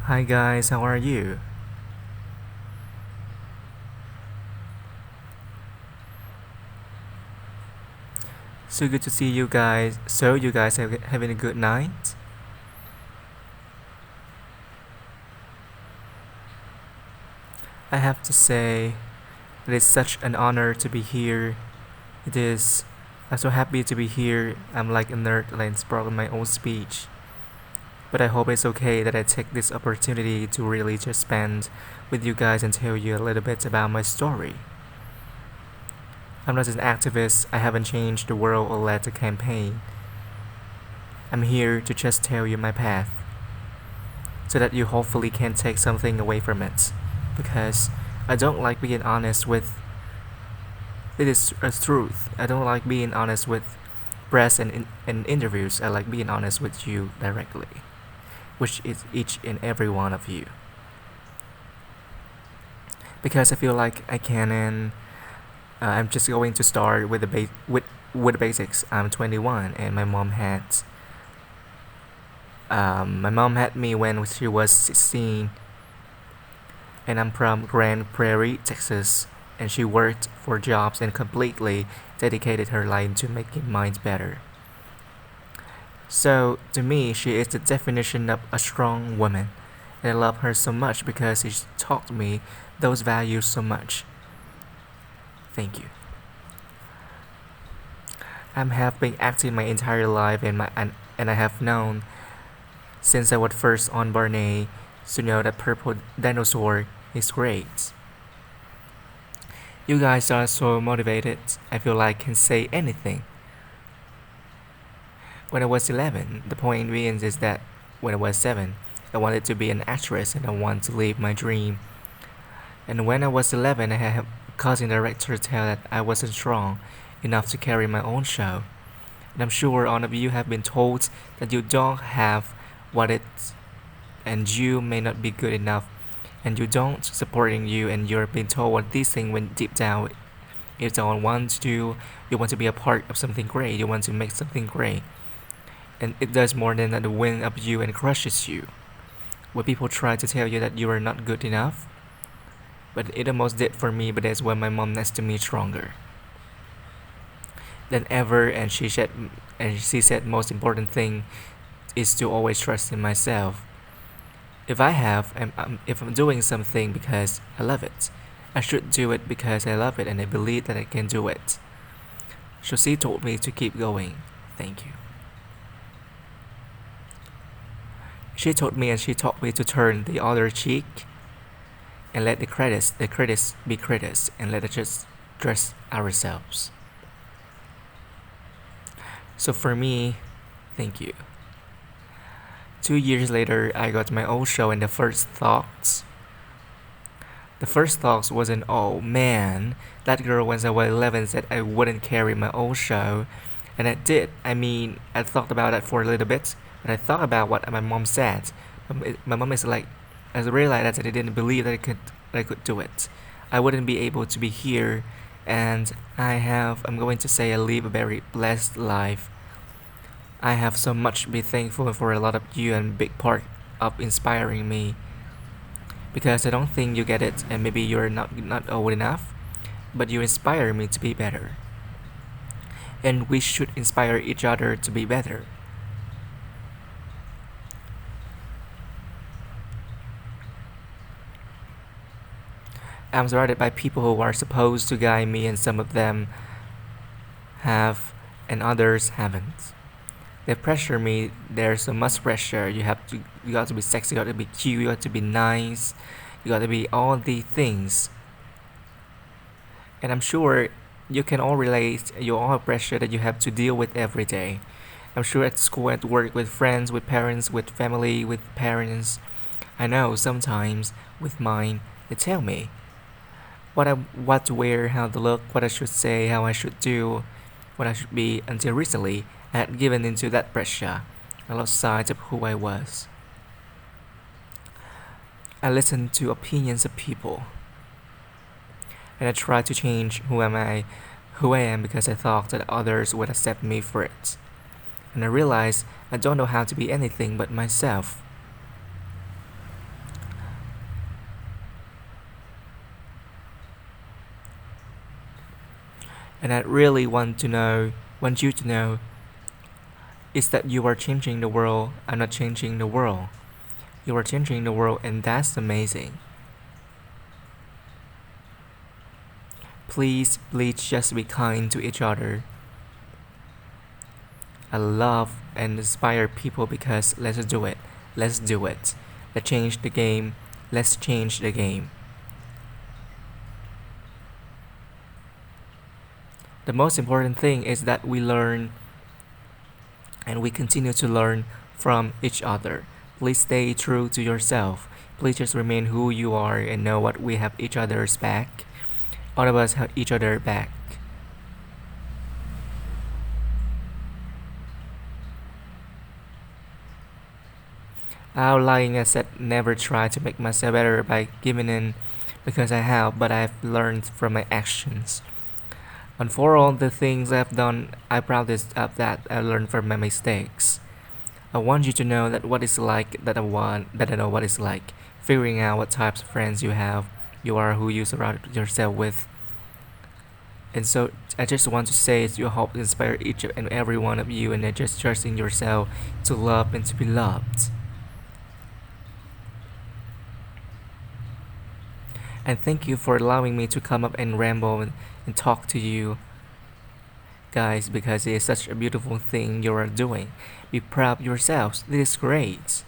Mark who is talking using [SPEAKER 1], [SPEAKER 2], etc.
[SPEAKER 1] Hi guys, how are you? So good to see you guys. So you guys have having a good night? I have to say, it is such an honor to be here. It is. I'm so happy to be here. I'm like a nerd like spoken my own speech. But I hope it's okay that I take this opportunity to really just spend with you guys and tell you a little bit about my story. I'm not an activist. I haven't changed the world or led a campaign. I'm here to just tell you my path, so that you hopefully can take something away from it. Because I don't like being honest with it is a truth. I don't like being honest with press and interviews. I like being honest with you directly, which is each and every one of you. Because I feel like I can, and I'm just going to start with with the basics. I'm 21, and my mom had me when she was 16, and I'm from Grand Prairie, Texas, and she worked for jobs and completely dedicated her life to making minds better. So, to me, she is the definition of a strong woman, and I love her so much because she taught me those values so much. Thank you. I have been acting my entire life, and I have known since I was first on Barney to know that purple dinosaur is great. You guys are so motivated. I feel like I can say anything. When I was 11, the point being is that when I was 7, I wanted to be an actress and I wanted to live my dream. And when I was 11, I had a casting director tell that I wasn't strong enough to carry my own show. And I'm sure all of you have been told that you don't have what it and you may not be good enough and you don't supporting you and you're being told what these things when deep down you don't want to do, you want to be a part of something great, you want to make something great. And it does more than the wind up you and crushes you. When people try to tell you that you are not good enough, but it almost did for me, but that's when my mom next to me stronger than ever, and she said most important thing is to always trust in myself. If I'm doing something because I love it, I should do it because I love it and I believe that I can do it. So she told me to keep going. Thank you. She told me and she taught me to turn the other cheek and let the critics be critics and let us just trust ourselves. So for me, thank you. 2 years later, I got my own show, and the first thoughts wasn't, oh man, that girl when I was 11 said I wouldn't carry my own show, and I did. I mean, I thought about that for a little bit, but I thought about what my mom said. My mom is like, I realized that I didn't believe that I could do it. I wouldn't be able to be here, and I'm going to say I live a very blessed life. I have so much to be thankful for a lot of you and big part of inspiring me. Because I don't think you get it and maybe you're not old enough, but you inspire me to be better. And we should inspire each other to be better. I'm surrounded by people who are supposed to guide me, and some of them have, and others haven't. They pressure me. There's so much pressure. You got to be sexy, you got to be cute, you got to be nice, you got to be all the things. And I'm sure you can all relate. You all have pressure that you have to deal with every day. I'm sure at school, at work, with friends, with parents, with family, with parents. I know sometimes with mine, they tell me what to wear, how to look, what I should say, how I should do, what I should be. Until recently, I had given into that pressure. I lost sight of who I was. I listened to opinions of people, and I tried to change who I am because I thought that others would accept me for it. And I realized I don't know how to be anything but myself. And I really want you to know, is that you are changing the world. I'm not changing the world. You are changing the world, and that's amazing. Please just be kind to each other. I love and inspire people because let's do it. Let's do it. Let's change the game. Let's change the game. The most important thing is that we learn and we continue to learn from each other. Please stay true to yourself. Please just remain who you are and know what we have each other's back. All of us have each other back. Lying, I said never try to make myself better by giving in because I have, but I've learned from my actions. And for all the things I've done, I proudest of that I learned from my mistakes. I want you to know that what it's like that I know what it's like. Figuring out what types of friends you have, you are who you surround yourself with. And so I just want to say is you hope to inspire each and every one of you and just trust in yourself to love and to be loved. And thank you for allowing me to come up and ramble and talk to you guys because it is such a beautiful thing you are doing. Be proud of yourselves. This is great.